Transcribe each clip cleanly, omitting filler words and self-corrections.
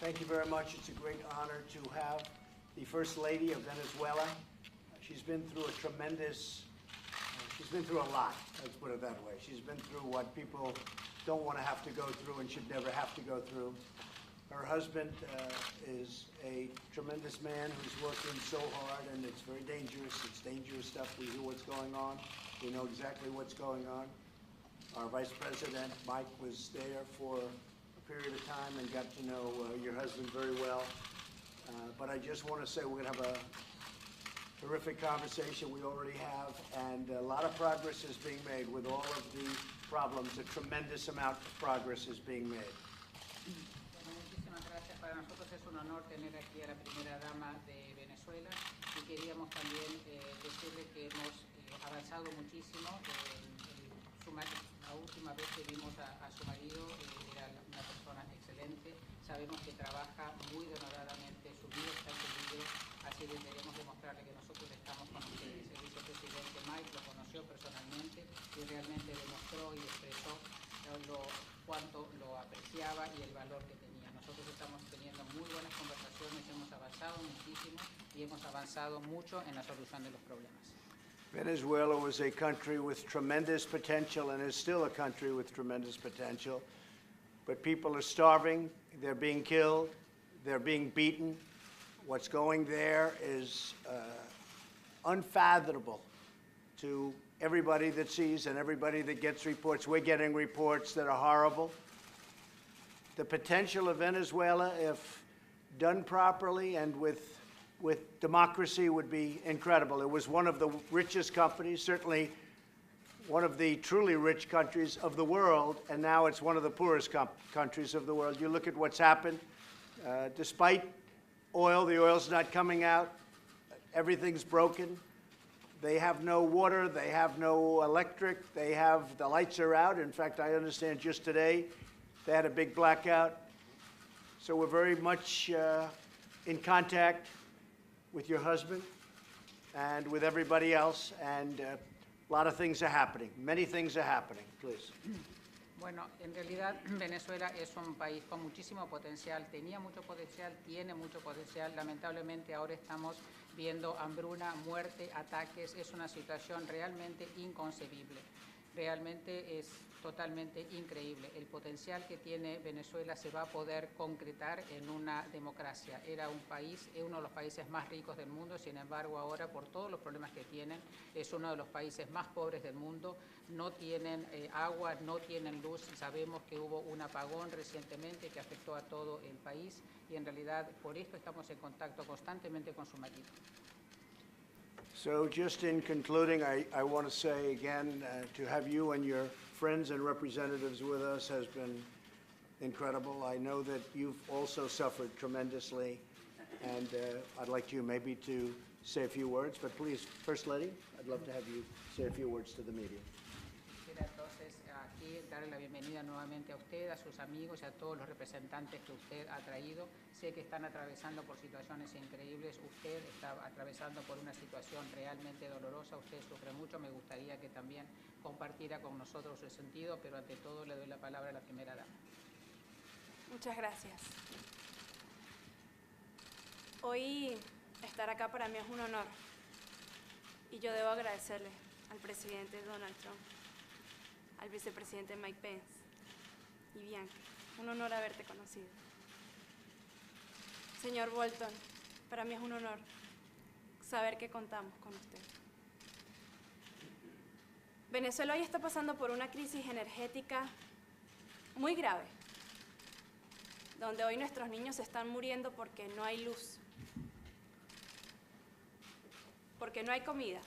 Thank you very much. It's a great honor to have the First Lady of Venezuela. She's been through a tremendous, she's been through a lot, let's put it that way. She's been through what people don't want to have to go through and should never have to go through. Her husband is a tremendous man who's working so hard, and it's very dangerous. It's dangerous stuff. We hear what's going on. We know exactly what's going on. Our Vice President, Mike, was there for a period of time and got to know your husband very well. But I just want to say we're going to have a terrific conversation. We already have, and a lot of progress is being made with all of the problems. A tremendous amount of progress is being made. Muchísimas gracias. Para nosotros es un honor tener aquí a la primera dama de Venezuela y queríamos también decirle que hemos avanzado muchísimo. La última vez que vimos a su marido era una persona excelente. Sabemos que trabaja muy denodadamente, su vida está en peligro, así que queremos demostrarle que nosotros estamos con ustedes. El vicepresidente Mike lo conoció personalmente y realmente demostró y expresó cuánto lo apreciaba y el valor que tenía. Nosotros estamos teniendo muy buenas conversaciones, hemos avanzado muchísimo y hemos avanzado mucho en la solución de los problemas. Venezuela was a country with tremendous potential and is still a country with tremendous potential. But people are starving, they're being killed, they're being beaten. What's going there is unfathomable to everybody that sees and everybody that gets reports. We're getting reports that are horrible. The potential of Venezuela, if done properly and with democracy, would be incredible. It was one of the richest companies, certainly one of the truly rich countries of the world, and now it's one of the poorest countries of the world. You look at what's happened. Despite oil, the oil's not coming out. Everything's broken. They have no water. They have no electric. The lights are out. In fact, I understand just today they had a big blackout. So we're very much in contact with your husband and with everybody else, and a lot of things are happening. Many things are happening. Please. Bueno, en realidad Venezuela es un país con muchísimo potencial, tenía mucho potencial, tiene mucho potencial. Lamentablemente ahora estamos viendo hambruna, muerte, ataques. Es una situación realmente inconcebible. Realmente es totalmente increíble. El potencial que tiene Venezuela se va a poder concretar en una democracia. Era un país, es uno de los países más ricos del mundo, sin embargo ahora por todos los problemas que tienen es uno de los países más pobres del mundo. No tienen agua, no tienen luz. Sabemos que hubo un apagón recientemente que afectó a todo el país y en realidad por esto estamos en contacto constantemente con su marido. So just in concluding, I want to say again, to have you and your friends and representatives with us has been incredible. I know that you've also suffered tremendously, and I'd like you maybe to say a few words, but please, First Lady, I'd love to have you say a few words to the media. Quisiera entonces aquí darle la bienvenida nuevamente a usted, a sus amigos y a todos los representantes que usted ha traído. Sé que están atravesando por situaciones increíbles. Usted está atravesando por una situación realmente dolorosa. Usted sufre mucho. Me gustaría que también compartiera con nosotros su sentido, pero ante todo le doy la palabra a la primera dama. Muchas gracias. Hoy estar acá para mí es un honor y yo debo agradecerle al presidente Donald Trump, al vicepresidente Mike Pence y Bianca. Un honor haberte conocido. Señor Bolton, para mí es un honor saber que contamos con usted. Venezuela hoy está pasando por una crisis energética muy grave, donde hoy nuestros niños están muriendo porque no hay luz, porque no hay comida,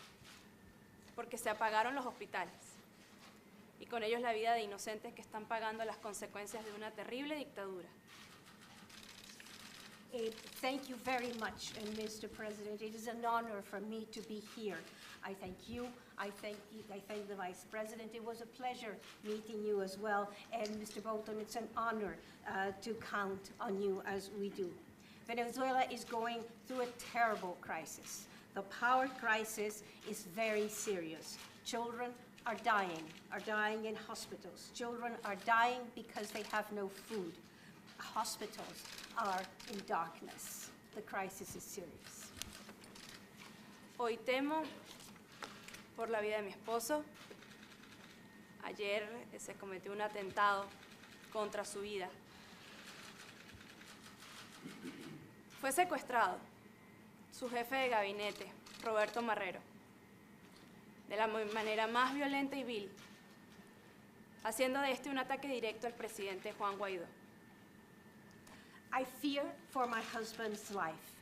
porque se apagaron los hospitales y con ellos la vida de inocentes que están pagando las consecuencias de una terrible dictadura. Thank you very much, Mr. President. It is an honor for me to be here. I thank you. I thank the Vice President. It was a pleasure meeting you as well. And Mr. Bolton, it's an honor to count on you as we do. Venezuela is going through a terrible crisis. The power crisis is very serious. Children are dying in hospitals. Children are dying because they have no food. hospitals are in darkness. The crisis is serious. Hoy temo por la vida de mi esposo. Ayer se cometió un atentado contra su vida. Fue secuestrado su jefe de gabinete, Roberto Marrero, de la manera más violenta y vil, haciendo de este un ataque directo al presidente Juan Guaido. I fear for my husband's life.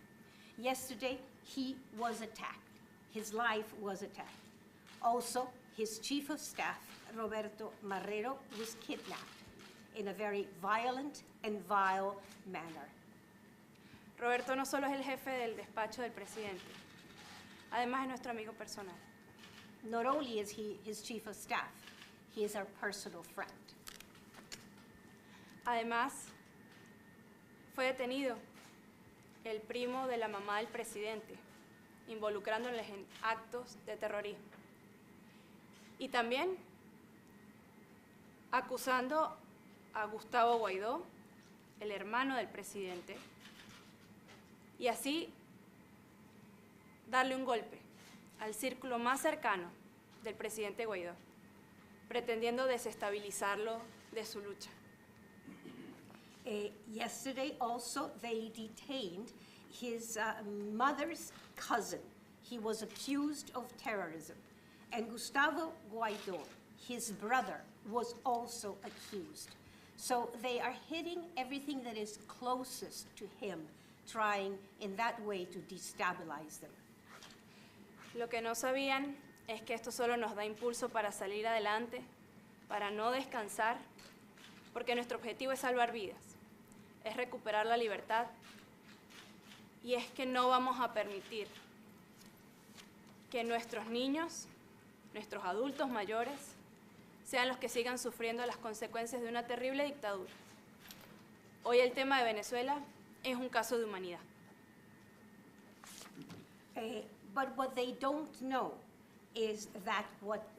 Yesterday, he was attacked. His life was attacked. Also, his chief of staff, Roberto Marrero, was kidnapped in a very violent and vile manner. Roberto no solo es el jefe del despacho del presidente, además es nuestro amigo personal. Not only is he his chief of staff, he is our personal friend. Además, fue detenido el primo de la mamá del presidente, involucrándoles en actos de terrorismo. Y también acusando a Gustavo Guaidó, el hermano del presidente, y así darle un golpe al círculo más cercano del presidente Guaidó, pretendiendo desestabilizarlo de su lucha. Yesterday also they detained his mother's cousin. He was accused of terrorism. And Gustavo Guaido, his brother, was also accused. So they are hitting everything that is closest to him, trying in that way to destabilize them. Lo que no sabían es que esto solo nos da impulso para salir adelante, para no descansar, porque nuestro objetivo es salvar vidas, es recuperar la libertad, y es que no vamos a permitir que nuestros niños, nuestros adultos mayores, sean los que sigan sufriendo las consecuencias de una terrible dictadura. Hoy el tema de Venezuela es un caso de humanidad. But what they don't know is that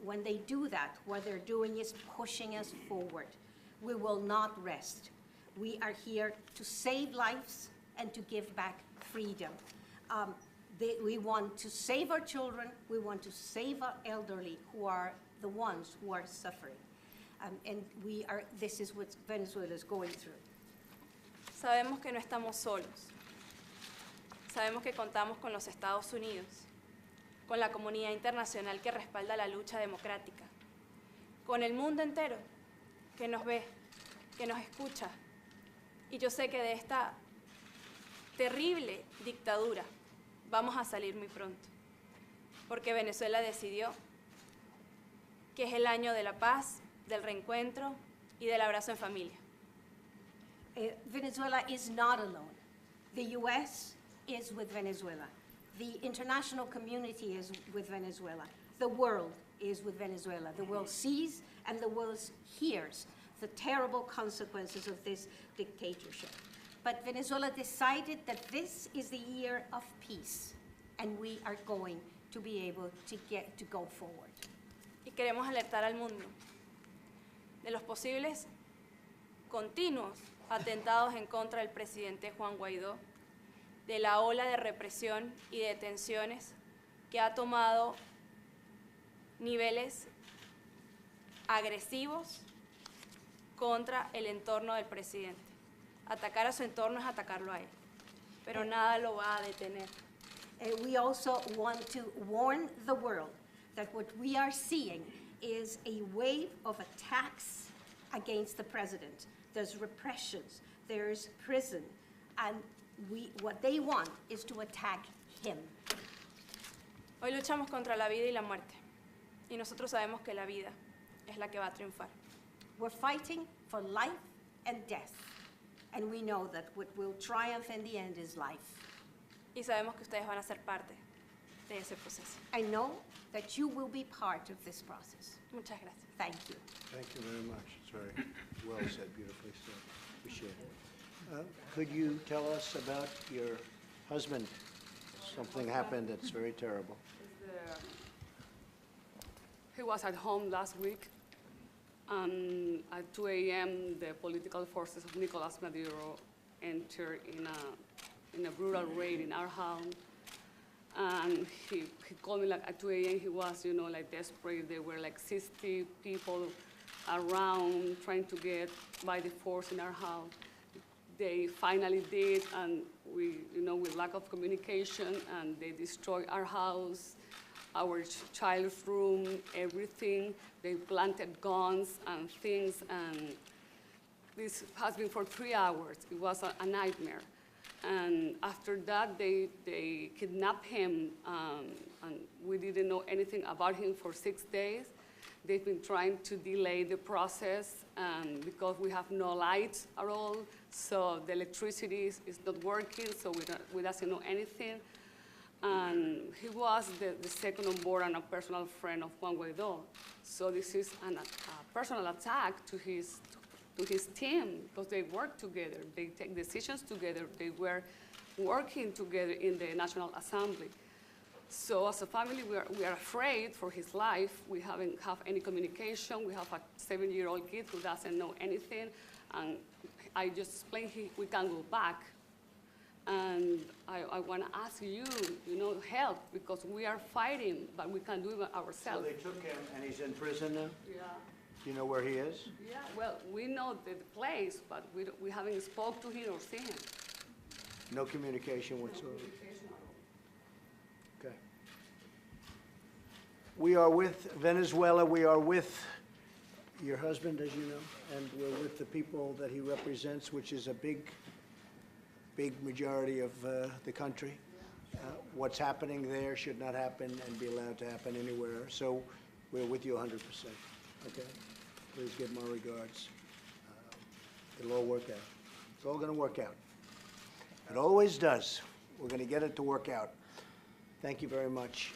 when they do that, what they're doing is pushing us forward. We will not rest. We are here to save lives and to give back freedom. We want to save our children, we want to save our elderly who are the ones who are suffering. And this is what Venezuela is going through. Sabemos que no estamos solos. Sabemos que contamos con los Estados Unidos, con la comunidad internacional que respalda la lucha democrática, con el mundo entero que nos ve, que nos escucha. Y yo sé que de esta terrible dictadura vamos a salir muy pronto, porque Venezuela decidió que es el año de la paz, del reencuentro y del abrazo en familia. Venezuela is not alone. The U.S. is with Venezuela. The international community is with Venezuela. The world is with Venezuela. The world sees and the world hears the terrible consequences of this dictatorship. But Venezuela decided that this is the year of peace, and we are going to be able to go forward. Y queremos alertar al mundo de los posibles continuos atentados en contra del presidente Juan Guaidó, de la ola de represión y detenciones que ha tomado niveles agresivos contra el entorno del presidente. Atacar a su entorno es atacarlo a él, pero nada lo va a detener. We also want to warn the world that what we are seeing is a wave of attacks against the president. There's repressions, there's prison, and what they want is to attack him. Hoy luchamos contra la vida y la muerte, y nosotros sabemos que la vida es la que va a triunfar. We're fighting for life and death, and we know that what will triumph in the end is life. Y sabemos que ustedes van a ser parte de ese proceso. I know that you will be part of this process. Muchas gracias. Thank you. Thank you very much. It's very well said, beautifully said. Appreciate it. Could you tell us about your husband? Something happened that's very terrible. He was at home last week, And at 2 a.m., the political forces of Nicolas Maduro entered in a brutal raid in our home. And he called me like at 2 a.m. He was, like desperate. There were like 60 people around trying to get by the force in our house. They finally did, and we, with lack of communication, and they destroyed our house, our child's room, everything. They planted guns and things, and this has been for 3 hours. It was a nightmare. And after that, they kidnapped him, and we didn't know anything about him for 6 days. They've been trying to delay the process because we have no lights at all, so the electricity is not working, so we doesn't know anything. And he was the second on board and a personal friend of Juan Guaido. So this is a personal attack to his team, because they work together, they take decisions together, they were working together in the National Assembly. So as a family, we are afraid for his life. We haven't have any communication. We have a 7-year-old kid who doesn't know anything. And I just explained we can go back. And I want to ask you, help, because we are fighting, but we can't do it ourselves. So they took him, and he's in prison now? Yeah. Do you know where he is? Yeah, well, we know the place, but we haven't spoke to him or seen him. No communication whatsoever? Okay. We are with Venezuela. We are with your husband, as you know, and we're with the people that he represents, which is a big majority of the country. What's happening there should not happen and be allowed to happen anywhere. So we're with you 100%. Okay? Please give my regards. It'll all work out. It's all going to work out. It always does. We're going to get it to work out. Thank you very much.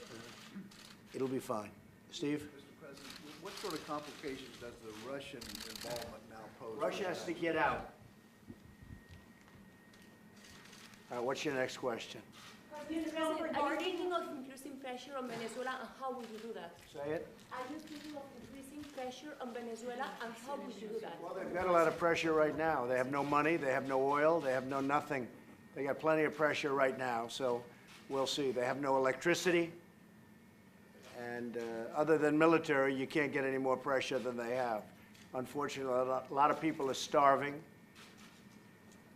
It'll be fine. Steve? Mr. President, what sort of complications does the Russian involvement now pose? Russia has to get out. All right, what's your next question? Are you thinking of increasing pressure on Venezuela, and how would you do that? Say it. Are you thinking of increasing pressure on Venezuela, and how would you do that? Well, they've got a lot of pressure right now. They have no money, they have no oil, they have no nothing. They got plenty of pressure right now, so we'll see. They have no electricity, and other than military, you can't get any more pressure than they have. Unfortunately, a lot of people are starving.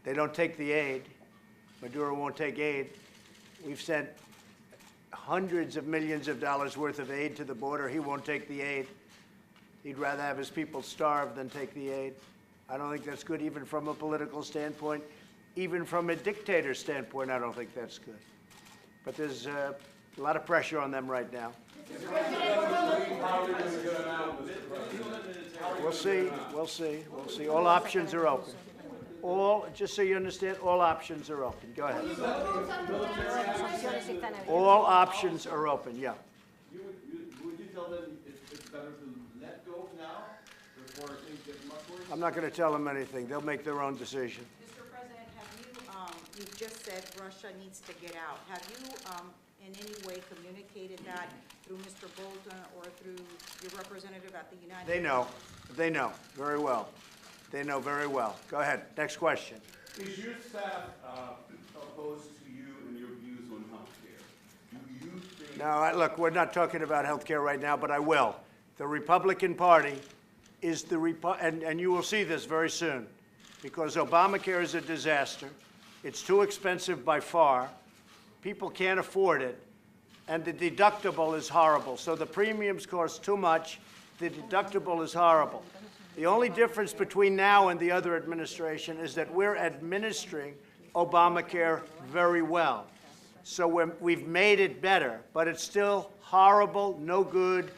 They don't take the aid. Maduro won't take aid. We've sent hundreds of millions of dollars worth of aid to the border. He won't take the aid. He'd rather have his people starve than take the aid. I don't think that's good, even from a political standpoint. Even from a dictator standpoint, I don't think that's good. But there's a lot of pressure on them right now. We'll see, we'll see, we'll see. All options are open. Just so you understand, all options are open. Go ahead. All options are open, yeah. Would you tell them it's better to let go now before things get much worse? I'm not going to tell them anything. They'll make their own decision. Mr. President, have you just said Russia needs to get out. Have you in any way communicated that through Mr. Bolton or through your representative at the United States? They know. They know very well. They know very well. Go ahead. Next question. Is your staff opposed to you and your views on health care? Do you think... No, look, we're not talking about health care right now, but I will. The Republican Party is and you will see this very soon, because Obamacare is a disaster. It's too expensive by far. People can't afford it. And the deductible is horrible. So the premiums cost too much. The deductible is horrible. The only difference between now and the other administration is that we're administering Obamacare very well. So we've made it better, but it's still horrible, no good.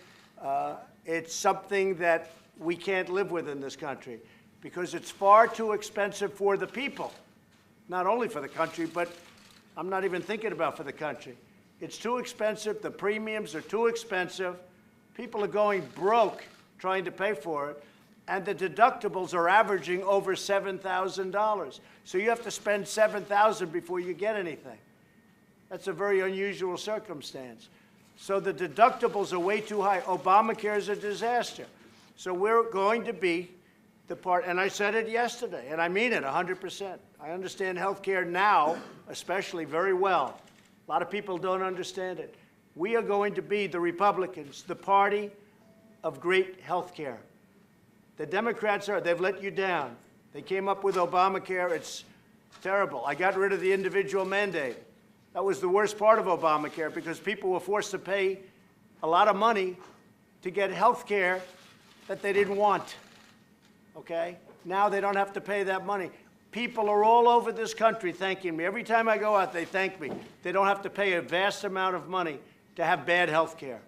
It's something that we can't live with in this country because it's far too expensive for the people, not only for the country, but I'm not even thinking about for the country. It's too expensive. The premiums are too expensive. People are going broke trying to pay for it. And the deductibles are averaging over $7,000. So you have to spend $7,000 before you get anything. That's a very unusual circumstance. So the deductibles are way too high. Obamacare is a disaster. So we're going to be the part, and I said it yesterday, and I mean it 100%. I understand healthcare now, especially, very well. A lot of people don't understand it. We are going to be, the Republicans, the party of great healthcare. The Democrats they've let you down. They came up with Obamacare. It's terrible. I got rid of the individual mandate. That was the worst part of Obamacare because people were forced to pay a lot of money to get health care that they didn't want, okay? Now they don't have to pay that money. People are all over this country thanking me. Every time I go out, they thank me. They don't have to pay a vast amount of money to have bad health care.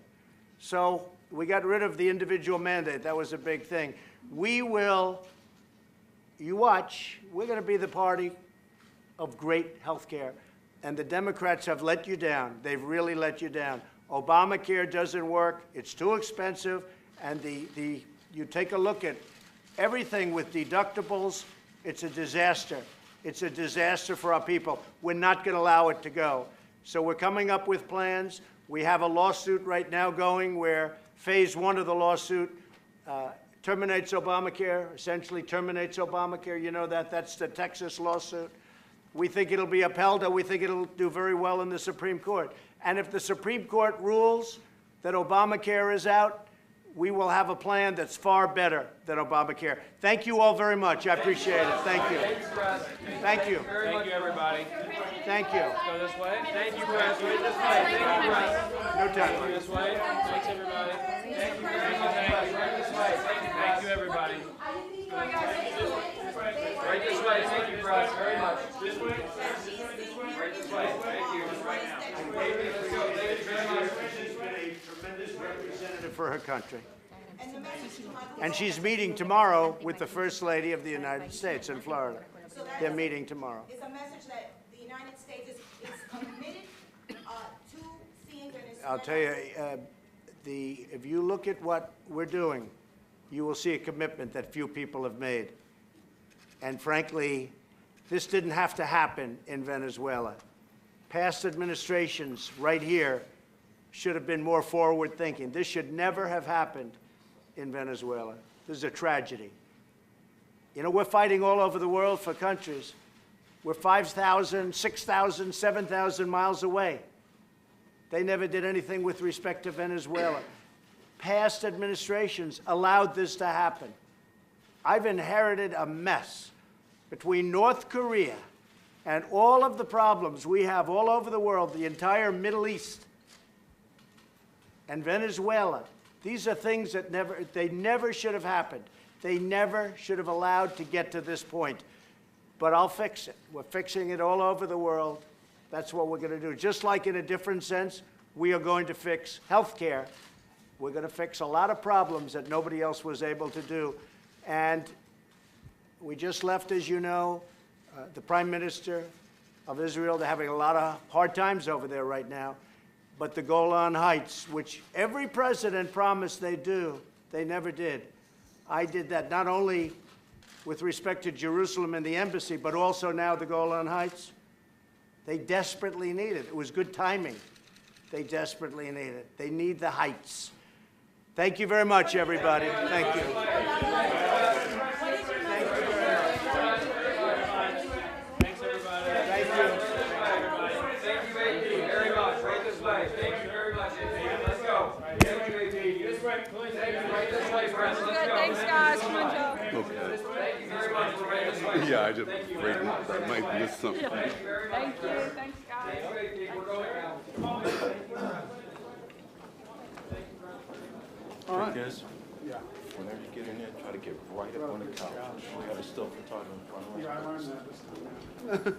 So we got rid of the individual mandate. That was a big thing. We will, you watch, we're going to be the party of great health care. And the Democrats have let you down. They've really let you down. Obamacare doesn't work. It's too expensive. And you take a look at everything with deductibles, it's a disaster. It's a disaster for our people. We're not going to allow it to go. So we're coming up with plans. We have a lawsuit right now going where phase 1 of the lawsuit terminates Obamacare, essentially terminates Obamacare. You know that. That's the Texas lawsuit. We think it'll be upheld, or we think it'll do very well in the Supreme Court. And if the Supreme Court rules that Obamacare is out, we will have a plan that's far better than Obamacare. Thank you all very much. I appreciate it. Thank you. Thank you. Thank you, everybody. Thank you. Go this way. Thank you, Press. This way. Thank you, Press. No time. Thank you this way. Thanks, everybody. Thank you. Right this way. Thank you, everybody. Right this way. Thank you, Press, very much. This way. Right this way. Thank you. Right now. Let's go. Thank you very much. She's been a tremendous representative for her country. And she's meeting tomorrow with the First Lady of the United States in Florida. They're meeting tomorrow. It's a message that the United States is committed to seeing Venezuela. I'll tell you, if you look at what we're doing, you will see a commitment that few people have made. And frankly, this didn't have to happen in Venezuela. Past administrations right here should have been more forward-thinking. This should never have happened in Venezuela. This is a tragedy. You know, we're fighting all over the world for countries. We're 5,000, 6,000, 7,000 miles away. They never did anything with respect to Venezuela. Past administrations allowed this to happen. I've inherited a mess between North Korea and all of the problems we have all over the world, the entire Middle East, and Venezuela. These are things that they never should have happened. They never should have allowed to get to this point. But I'll fix it. We're fixing it all over the world. That's what we're going to do. Just like in a different sense, we are going to fix health care. We're going to fix a lot of problems that nobody else was able to do. And we just left, as you know, the Prime Minister of Israel. They're having a lot of hard times over there right now. But the Golan Heights, which every president promised they'd do, they never did. I did that not only with respect to Jerusalem and the embassy, but also now the Golan Heights. They desperately need it. It was good timing. They desperately need it. They need the heights. Thank you very much, everybody. Thank you. Thanks, everybody. Thank you. Thank you, AP, very much. Right this way. Thank you very much, AP. Let's go. Thank you, AP. This way. Thank you. Right this way, Press. Let's go. Thanks, guys. Come on, Joe. Thank you very much. Right this way. Yeah, I just I might miss something. Thank you very much. Thank you. Thanks, guys. Thank you, AP. We're going now. All right. Guys, whenever you get in there, try to get right up on the couch. We have a still for talking in front of us. Yeah, I learned that.